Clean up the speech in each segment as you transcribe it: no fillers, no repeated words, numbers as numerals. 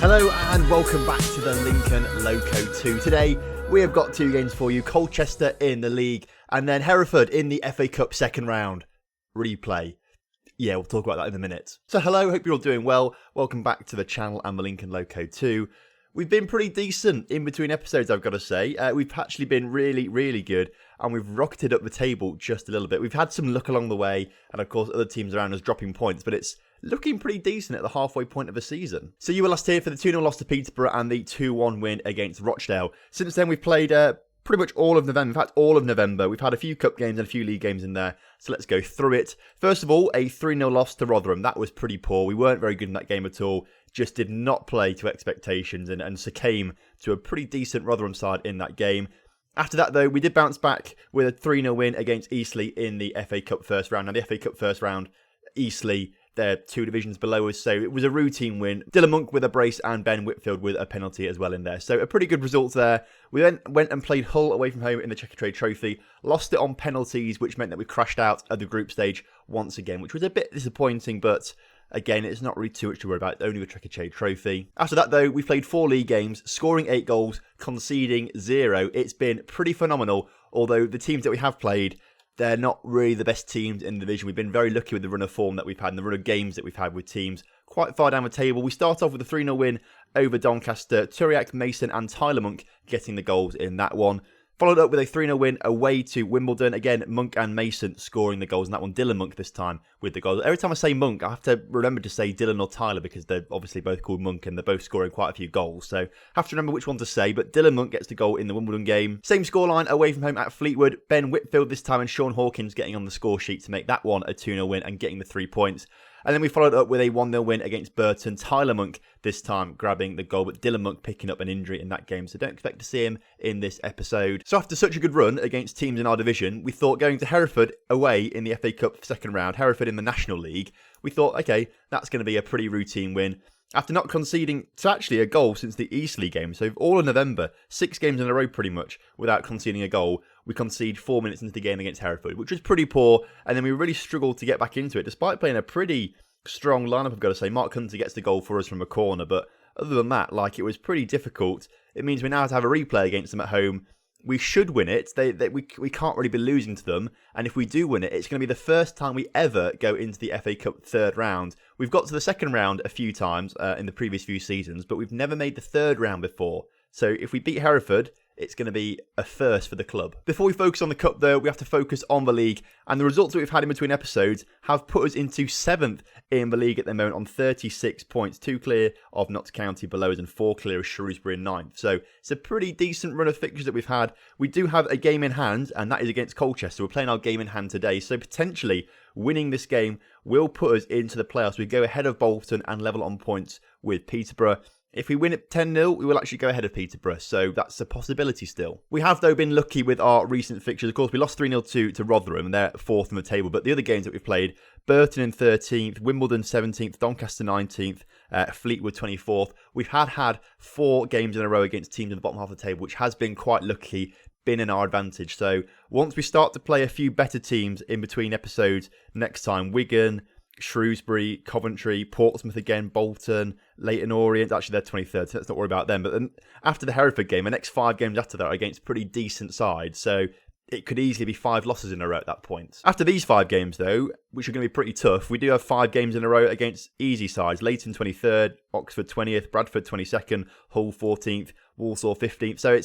Hello and welcome back to the Lincoln Loco 2. Today we have got two games for you. Colchester in the league and then Hereford in the FA Cup second round replay. Yeah, we'll talk about that in a minute. So hello, hope you're all doing well. Welcome back to the channel and the Lincoln Loco 2. We've been pretty decent in between episodes, I've got to say. We've actually been really good and we've rocketed up the table just a little bit. We've had some luck along the way and of course other teams around us dropping points, but it's looking pretty decent at the halfway point of the season. So you were last here for the 2-0 loss to Peterborough and the 2-1 win against Rochdale. Since then we've played pretty much all of November. In fact, all of November. We've had a few cup games and a few league games in there. So let's go through it. First of all, a 3-0 loss to Rotherham. That was pretty poor. We weren't very good in that game at all. Just did not play to expectations and succumb to a pretty decent Rotherham side in that game. After that, though, we did bounce back with a 3-0 win against Eastleigh in the FA Cup first round. Now, the FA Cup first round, Eastleigh, they're two divisions below us, so it was a routine win. Dylan Monk with a brace and Ben Whitfield with a penalty as well in there. So a pretty good result there. We then went and played Hull away from home in the Checkatrade Trophy. Lost it on penalties, which meant that we crashed out at the group stage once again, which was a bit disappointing, but again, it's not really too much to worry about. It's only the Checkatrade Trophy. After that, though, we played 4 league games, scoring 8 goals, conceding 0. It's been pretty phenomenal, although the teams that we have played, they're not really the best teams in the division. We've been very lucky with the run of form that we've had and the run of games that we've had with teams quite far down the table. We start off with a 3-0 win over Doncaster. Turiak, Mason and Tyler Monk getting the goals in that one. Followed up with a 3-0 win away to Wimbledon. Again, Monk and Mason scoring the goals in that one. Dylan Monk this time with the goals. Every time I say Monk, I have to remember to say Dylan or Tyler because they're obviously both called Monk and they're both scoring quite a few goals. So I have to remember which one to say. But Dylan Monk gets the goal in the Wimbledon game. Same scoreline away from home at Fleetwood. Ben Whitfield this time and Sean Hawkins getting on the score sheet to make that one a 2-0 win and getting the 3 points. And then we followed up with a 1-0 win against Burton. Tyler Monk this time grabbing the goal, but Dylan Monk picking up an injury in that game. So don't expect to see him in this episode. So after such a good run against teams in our division, we thought going to Hereford away in the FA Cup second round, Hereford in the National League, we thought, okay, that's going to be a pretty routine win. After not conceding to actually a goal since the Eastleigh game, so all of November, 6 games in a row pretty much, without conceding a goal, we conceded 4 minutes into the game against Hereford, which was pretty poor, and then we really struggled to get back into it, despite playing a pretty strong lineup, I've got to say. Mark Hunter gets the goal for us from a corner, but other than that, it was pretty difficult. It means we now have to have a replay against them at home. We should win it. We can't really be losing to them. And if we do win it, it's going to be the first time we ever go into the FA Cup third round. We've got to the second round a few times in the previous few seasons, but we've never made the third round before. So if we beat Hereford, it's going to be a first for the club. Before we focus on the cup, though, we have to focus on the league. And the results that we've had in between episodes have put us into 7th in the league at the moment on 36 points. 2 clear of Notts County below us and 4 clear of Shrewsbury in 9th. So it's a pretty decent run of fixtures that we've had. We do have a game in hand, and that is against Colchester. We're playing our game in hand today. So potentially winning this game will put us into the playoffs. We go ahead of Bolton and level on points with Peterborough. If we win it 10-0, we will actually go ahead of Peterborough, so that's a possibility still. We have, though, been lucky with our recent fixtures. Of course, we lost 3-0 to Rotherham, and they're 4th on the table. But the other games that we've played, Burton in 13th, Wimbledon 17th, Doncaster 19th, Fleetwood 24th. We've had 4 games in a row against teams in the bottom half of the table, which has been quite lucky, been in our advantage. So once we start to play a few better teams in between episodes next time, Wigan, Shrewsbury, Coventry, Portsmouth again, Bolton, Leyton Orient. Actually, they're 23rd, so let's not worry about them. But then after the Hereford game, the next 5 games after that are against pretty decent sides. So it could easily be 5 losses in a row at that point. After these 5 games, though, which are going to be pretty tough, we do have 5 games in a row against easy sides. Leyton 23rd, Oxford 20th, Bradford 22nd, Hull 14th, Walsall 15th. So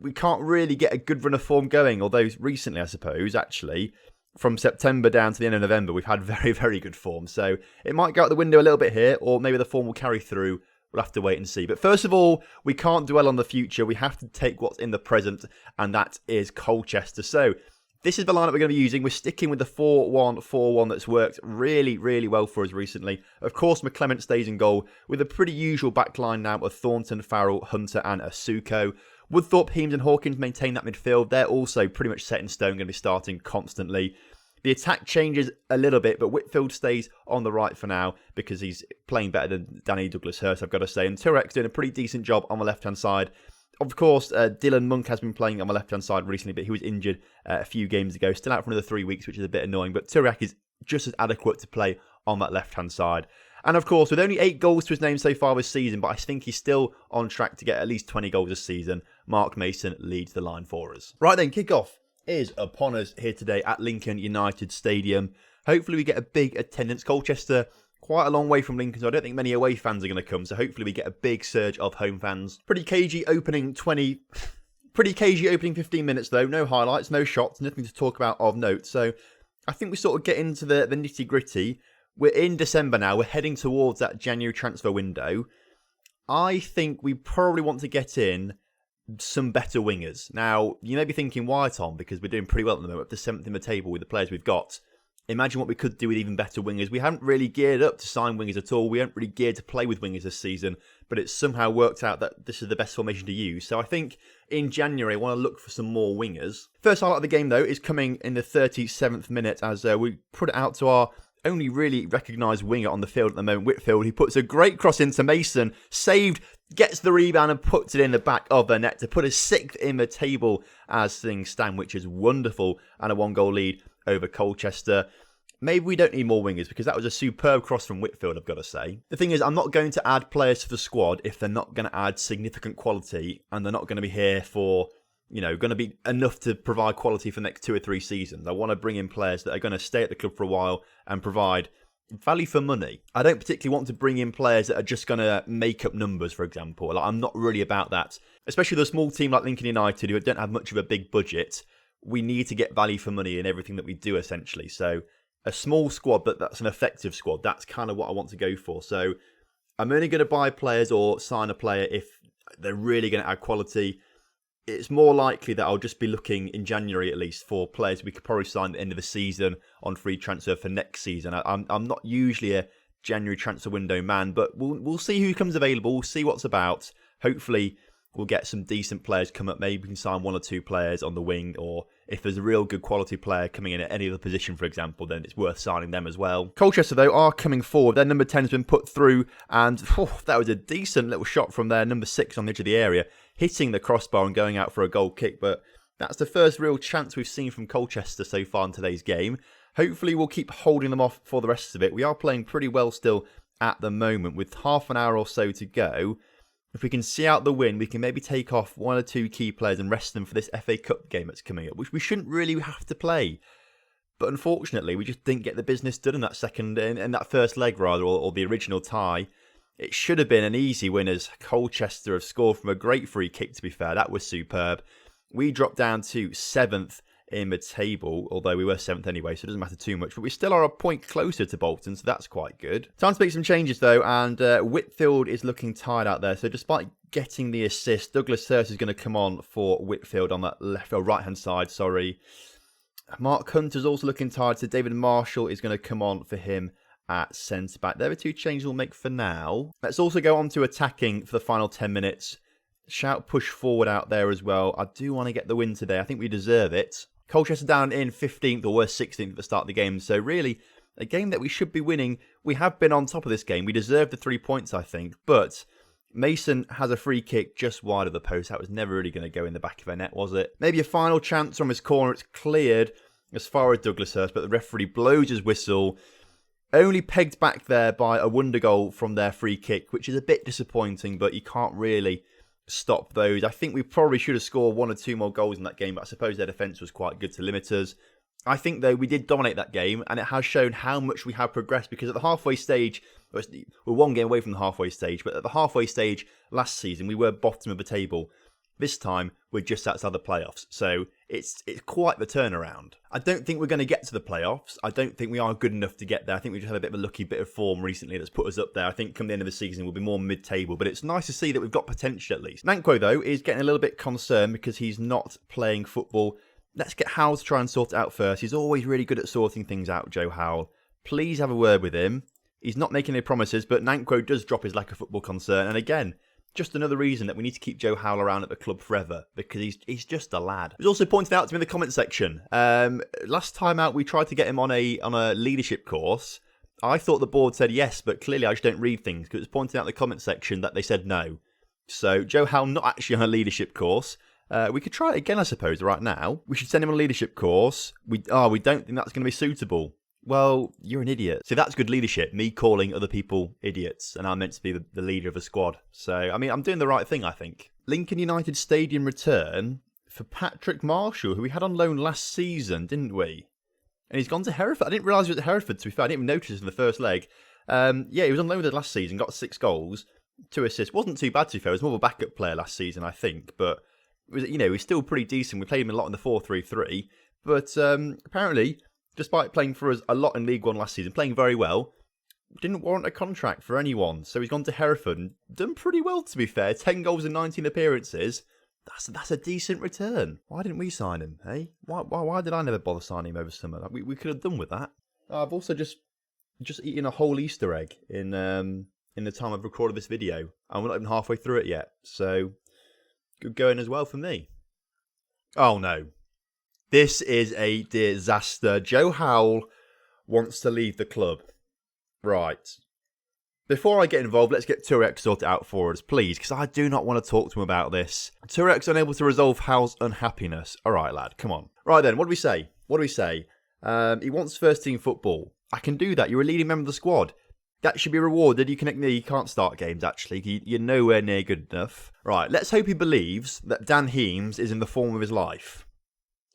we can't really get a good run of form going, although recently, I suppose, actually, from September down to the end of November, we've had very good form. So it might go out the window a little bit here, or maybe the form will carry through. We'll have to wait and see. But first of all, we can't dwell on the future. We have to take what's in the present, and that is Colchester. So this is the lineup we're going to be using. We're sticking with the 4-1-4-1 that's worked really well for us recently. Of course, McClement stays in goal with a pretty usual backline now of Thornton, Farrell, Hunter and Asuko. Woodthorpe, Heames and Hawkins maintain that midfield. They're also pretty much set in stone, going to be starting constantly. The attack changes a little bit, but Whitfield stays on the right for now because he's playing better than Danny Douglas-Hurst, I've got to say. And Turek's doing a pretty decent job on the left-hand side. Of course, Dylan Monk has been playing on the left-hand side recently, but he was injured a few games ago. Still out for another 3 weeks, which is a bit annoying. But Turek is just as adequate to play on that left-hand side. And of course, with only 8 goals to his name so far this season, but I think he's still on track to get at least 20 goals this season, Mark Mason leads the line for us. Right then, kick-off is upon us here today at Lincoln United Stadium. Hopefully we get a big attendance. Colchester, quite a long way from Lincoln, so I don't think many away fans are going to come, so hopefully we get a big surge of home fans. Pretty cagey opening 15 minutes though, no highlights, no shots, nothing to talk about of note, so I think we sort of get into the nitty gritty. We're in December now, we're heading towards that January transfer window. I think we probably want to get in some better wingers. Now, you may be thinking, why, Tom? Because we're doing pretty well at the moment, up to 7th in the table with the players we've got. Imagine what we could do with even better wingers. We haven't really geared up to sign wingers at all. We haven't really geared to play with wingers this season, but it's somehow worked out that this is the best formation to use. So I think in January, I want to look for some more wingers. First highlight of the game, though, is coming in the 37th minute as we put it out to our only really recognised winger on the field at the moment, Whitfield. He puts a great cross into Mason, saved, gets the rebound and puts it in the back of the net to put us 6th in the table as things stand, which is wonderful, and a 1-goal lead over Colchester. Maybe we don't need more wingers because that was a superb cross from Whitfield, I've got to say. The thing is, I'm not going to add players to the squad if they're not going to add significant quality and they're not going to be here for, going to be enough to provide quality for the next 2 or 3 seasons. I want to bring in players that are going to stay at the club for a while and provide value for money. I don't particularly want to bring in players that are just going to make up numbers, for example. I'm not really about that. Especially with a small team like Lincoln United who don't have much of a big budget. We need to get value for money in everything that we do, essentially. So a small squad, but that's an effective squad. That's kind of what I want to go for. So I'm only going to buy players or sign a player if they're really going to add quality. It's more likely that I'll just be looking in January at least for players we could probably sign at the end of the season on free transfer for next season. I'm not usually a January transfer window man, but we'll see who comes available. We'll see what's about. Hopefully we'll get some decent players come up. Maybe we can sign 1 or 2 players on the wing, or if there's a real good quality player coming in at any other position, for example, then it's worth signing them as well. Colchester, though, are coming forward. Their number 10 has been put through, and that was a decent little shot from their number 6 on the edge of the area, hitting the crossbar and going out for a goal kick. But that's the first real chance we've seen from Colchester so far in today's game. Hopefully we'll keep holding them off for the rest of it. We are playing pretty well still at the moment, with half an hour or so to go. If we can see out the win, we can maybe take off 1 or 2 key players and rest them for this FA Cup game that's coming up, which we shouldn't really have to play. But unfortunately, we just didn't get the business done in that first leg, or the original tie. It should have been an easy win, as Colchester have scored from a great free kick, to be fair. That was superb. We dropped down to 7th in the table, although we were 7th anyway, so it doesn't matter too much. But we still are a point closer to Bolton, so that's quite good. Time to make some changes, though, and Whitfield is looking tired out there. So despite getting the assist, Douglas Hurst is going to come on for Whitfield on that left or right-hand side, sorry. Mark Hunter's also looking tired, so David Marshall is going to come on for him at centre-back. There are 2 changes we'll make for now. Let's also go on to attacking for the final 10 minutes. Shout push forward out there as well. I do want to get the win today. I think we deserve it. Colchester down in 15th, or worse 16th at the start of the game. So really, a game that we should be winning. We have been on top of this game. We deserve the 3 points, I think. But Mason has a free kick just wide of the post. That was never really going to go in the back of our net, was it? Maybe a final chance from his corner. It's cleared as far as Douglas Hurst, but the referee blows his whistle. Only pegged back there by a wonder goal from their free kick, which is a bit disappointing, but you can't really stop those. I think we probably should have scored 1 or 2 more goals in that game, but I suppose their defence was quite good to limit us. I think, though, we did dominate that game, and it has shown how much we have progressed, because at the halfway stage, we're 1 game away from the halfway stage, but at the halfway stage last season, we were bottom of the table. This time, we're just outside the playoffs, so it's quite the turnaround. I don't think we're going to get to the playoffs. I don't think we are good enough to get there. I think we just had a bit of a lucky bit of form recently that's put us up there. I think come the end of the season, we'll be more mid-table, but it's nice to see that we've got potential at least. Nankwo, though, is getting a little bit concerned because he's not playing football. Let's get Howell to try and sort it out first. He's always really good at sorting things out, Joe Howell. Please have a word with him. He's not making any promises, but Nankwo does drop his lack of football concern, and again, just another reason that we need to keep Joe Howell around at the club forever, because he's just a lad. It was also pointed out to me in the comment section. Last time out, we tried to get him on a leadership course. I thought the board said yes, but clearly I just don't read things, because it was pointed out in the comment section that they said no. So Joe Howell not actually on a leadership course. We could try it again, I suppose, right now. We should send him on a leadership course. We don't think that's going to be suitable. Well, you're an idiot. So that's good leadership, me calling other people idiots, and I'm meant to be the leader of the squad. So, I mean, I'm doing the right thing, I think. Lincoln United Stadium return for Patrick Marshall, who we had on loan last season, didn't we? And he's gone to Hereford. I didn't realise he was at Hereford, to be fair. I didn't even notice in the first leg. Yeah, he was on loan with us last season, got 6 goals, 2 assists. Wasn't too bad, to be fair. He was more of a backup player last season, I think. But, he's still pretty decent. We played him a lot in the 4-3-3. But apparently, despite playing for us a lot in League One last season, playing very well, didn't warrant a contract for anyone. So he's gone to Hereford and done pretty well, to be fair. 10 goals in 19 appearances. That's a decent return. Why didn't we sign him, eh? Why did I never bother signing him over summer? We could have done with that. I've also just eaten a whole Easter egg in the time I've recorded this video. And we're not even halfway through it yet. So, good going as well for me. Oh no. This is a disaster. Joe Howell wants to leave the club. Right. Before I get involved, let's get Turek sorted out for us, please, because I do not want to talk to him about this. Turek's unable to resolve Howell's unhappiness. All right, lad, come on. Right then, what do we say? He wants first team football. I can do that. You're a leading member of the squad. That should be rewarded. You can't start games, actually. You're nowhere near good enough. Right, let's hope he believes that Dan Heems is in the form of his life.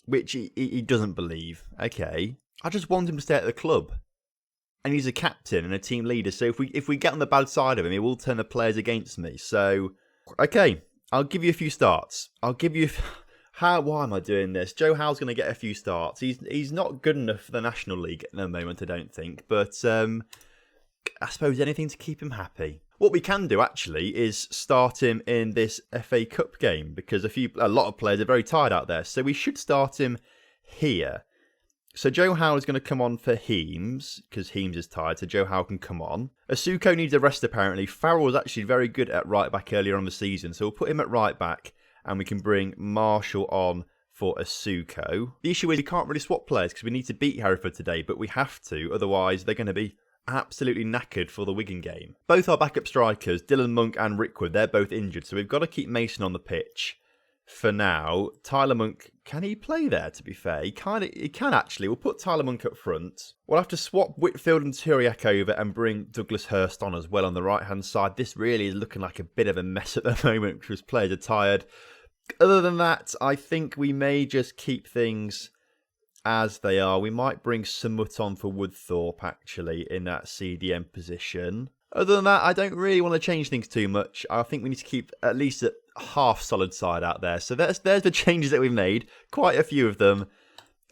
Which he doesn't believe. Okay. I just want him to stay at the club. And he's a captain and a team leader. So if we get on the bad side of him, he will turn the players against me. So, okay. I'll give you a few starts. Why am I doing this? Joe Howell's going to get a few starts. He's not good enough for the National League at the moment, I don't think. But I suppose anything to keep him happy. What we can do, actually, is start him in this FA Cup game, because a lot of players are very tired out there. So we should start him here. So Joe Howell is going to come on for Heems, because Heems is tired, so Joe Howell can come on. Asuko needs a rest, apparently. Farrell was actually very good at right back earlier on in the season, so we'll put him at right back, and we can bring Marshall on for Asuko. The issue is we can't really swap players, because we need to beat Hereford today, but we have to, otherwise they're going to be absolutely knackered for the Wigan game. Both our backup strikers, Dylan Monk and Rickwood, they're both injured, so we've got to keep Mason on the pitch for now. Tyler Monk, can he play there, to be fair? He can actually. We'll put Tyler Monk up front. We'll have to swap Whitfield and Turiak over and bring Douglas Hurst on as well on the right-hand side. This really is looking like a bit of a mess at the moment because players are tired. Other than that, I think we may just keep things as they are. We might bring Samut on for Woodthorpe, actually, in that CDM position. Other than that, I don't really want to change things too much. I think we need to keep at least a half solid side out there. So there's the changes that we've made. Quite a few of them.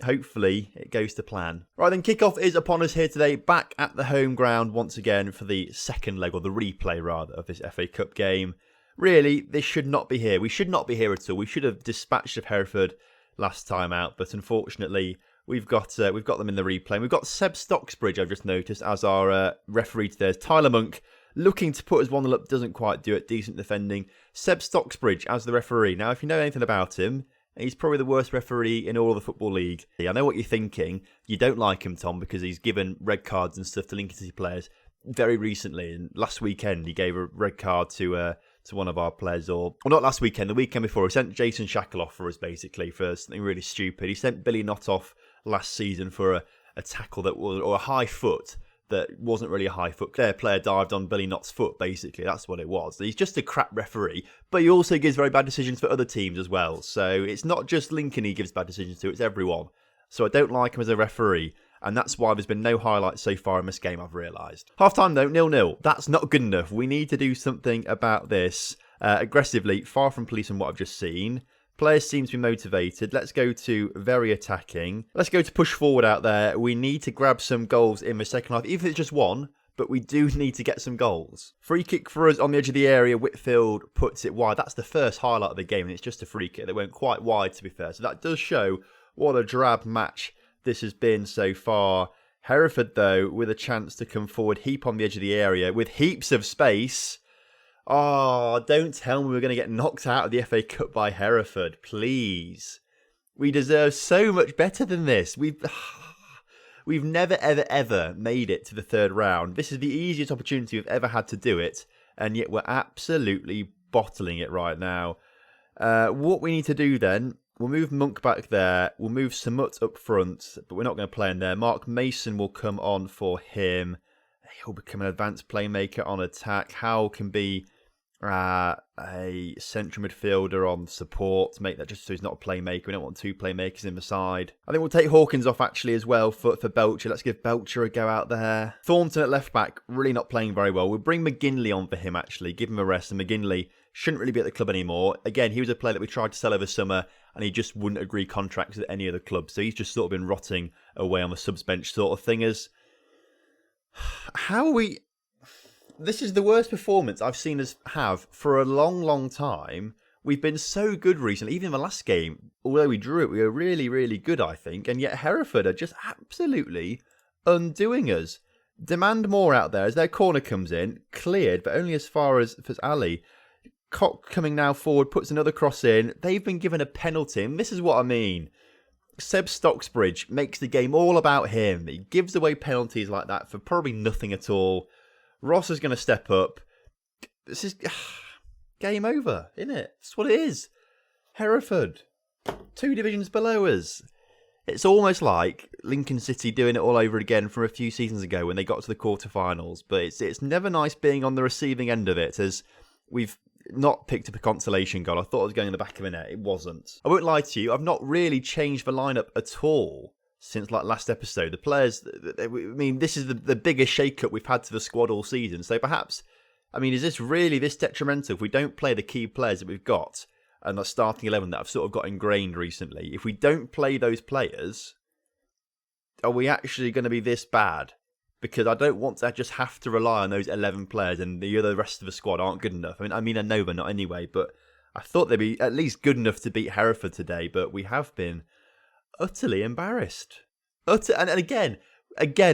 Hopefully, it goes to plan. Right then, kickoff is upon us here today. Back at the home ground once again for the second leg, or the replay rather, of this FA Cup game. Really, this should not be here. We should not be here at all. We should have dispatched of Hereford last time out, but unfortunately we've got them in the replay. And we've got Seb Stocksbridge, I've just noticed, as our referee today. Tyler Monk looking to put us 1-0 up, doesn't quite do it. Decent defending. Seb Stocksbridge as the referee. Now, if you know anything about him, he's probably the worst referee in all of the Football League. I know what you're thinking. You don't like him, Tom, because he's given red cards and stuff to Lincoln City players very recently. And last weekend, he gave a red card to one of our players, or not last weekend, the weekend before. He sent Jason Shackle off for us, basically, for something really stupid. He sent Billy Knott off last season for a tackle that was, or a high foot that wasn't really a high foot. Their player dived on Billy Knott's foot, basically. That's what it was. He's just a crap referee, but he also gives very bad decisions for other teams as well. So it's not just Lincoln he gives bad decisions to, it's everyone. So I don't like him as a referee, and that's why there's been no highlights so far in this game, I've realised. Half-time though, 0-0. That's not good enough. We need to do something about this aggressively, far from policing what I've just seen. Players seem to be motivated. Let's go to very attacking. Let's go to push forward out there. We need to grab some goals in the second half, even if it's just one, but we do need to get some goals. Free kick for us on the edge of the area. Whitfield puts it wide. That's the first highlight of the game, and it's just a free kick that went quite wide, to be fair. So that does show what a drab match this has been so far. Hereford, though, with a chance to come forward, Heap on the edge of the area with heaps of space. Oh, don't tell me we're going to get knocked out of the FA Cup by Hereford, please. We deserve so much better than this. We've never, ever, ever made it to the third round. This is the easiest opportunity we've ever had to do it, and yet we're absolutely bottling it right now. What we need to do then, We'll move Monk back there. We'll move Samut up front, but we're not going to play in there. Mark Mason will come on for him. He'll become an advanced playmaker on attack. Howe can be a central midfielder on support. Make that just so he's not a playmaker. We don't want 2 playmakers in the side. I think we'll take Hawkins off actually as well for Belcher. Let's give Belcher a go out there. Thornton at left back, really not playing very well. We'll bring McGinley on for him actually. Give him a rest. And McGinley shouldn't really be at the club anymore. Again, he was a player that we tried to sell over summer and he just wouldn't agree contracts with any other club. So he's just sort of been rotting away on the subs bench sort of thingers. How are we... This is the worst performance I've seen us have for a long, long time. We've been so good recently. Even in the last game, although we drew it, we were really, really good, I think. And yet Hereford are just absolutely undoing us. Demand more out there as their corner comes in. Cleared, but only as far as Ali. Cock coming now forward, puts another cross in. They've been given a penalty. And this is what I mean. Seb Stocksbridge makes the game all about him. He gives away penalties like that for probably nothing at all. Ross is going to step up. This is game over, isn't it? That's what it is. Hereford, 2 divisions below us. It's almost like Lincoln City doing it all over again from a few seasons ago when they got to the quarterfinals. But it's never nice being on the receiving end of it, as we've not picked up a consolation goal. I thought it was going in the back of the net. It wasn't. I won't lie to you. I've not really changed the lineup at all since like last episode. The players, I mean, this is the biggest shake-up we've had to the squad all season. So perhaps, I mean, is this really this detrimental if we don't play the key players that we've got and the starting 11 that have sort of got ingrained recently? If we don't play those players, are we actually going to be this bad? Because I don't want to just have to rely on those 11 players and the other rest of the squad aren't good enough. I mean, I know they're not anyway, but I thought they'd be at least good enough to beat Hereford today, but we have been utterly embarrassed. And again,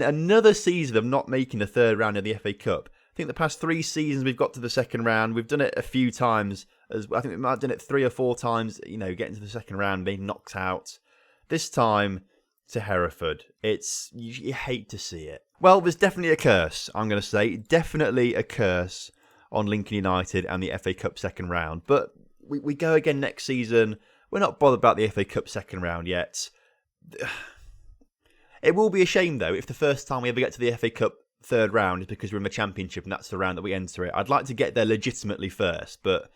another season of not making the 3rd round of the FA Cup. I think the past 3 seasons we've got to the 2nd round. We've done it a few times. I think we might have done it 3 or 4 times, getting to the 2nd round, being knocked out. This time to Hereford. You hate to see it. Well, there's definitely a curse, I'm going to say. Definitely a curse on Lincoln United and the FA Cup 2nd round. But we go again next season. We're not bothered about the FA Cup 2nd round yet. It will be a shame, though, if the first time we ever get to the FA Cup 3rd round is because we're in the Championship and that's the round that we enter it. I'd like to get there legitimately first, but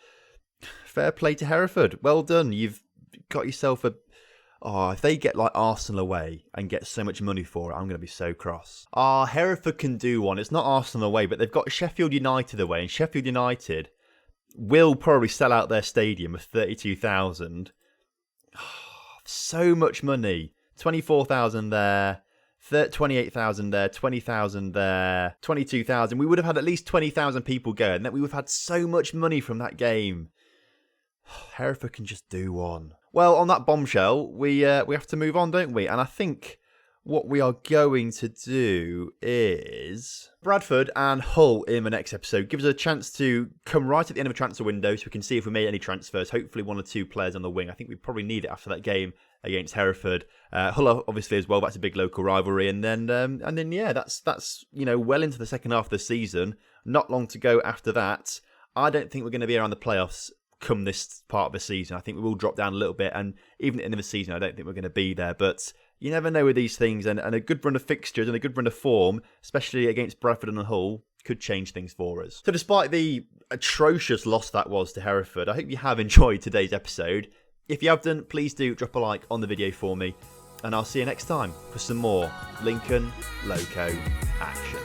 fair play to Hereford. Well done. You've got yourself a... Oh, if they get like Arsenal away and get so much money for it, I'm going to be so cross. Hereford can do one. It's not Arsenal away, but they've got Sheffield United away, and Sheffield United will probably sell out their stadium of 32,000. So much money. 24,000 there, 28,000 there, 20,000 there, 22,000. We would have had at least 20,000 people go, and then we would have had so much money from that game. Hereford can just do one. Well, on that bombshell, we have to move on, don't we? And I think what we are going to do is Bradford and Hull in the next episode. Gives us a chance to come right at the end of the transfer window so we can see if we made any transfers. Hopefully 1 or 2 players on the wing. I think we probably need it after that game against Hereford. Hull obviously as well. That's a big local rivalry. And then yeah, that's well into the second half of the season. Not long to go after that. I don't think we're going to be around the playoffs come this part of the season. I think we will drop down a little bit, and even at the end of the season I don't think we're going to be there, but you never know with these things, and a good run of fixtures and a good run of form, especially against Bradford and Hull, could change things for us. So despite the atrocious loss that was to Hereford, I hope you have enjoyed today's episode. If you have done, please do drop a like on the video for me, and I'll see you next time for some more Lincoln Loco action.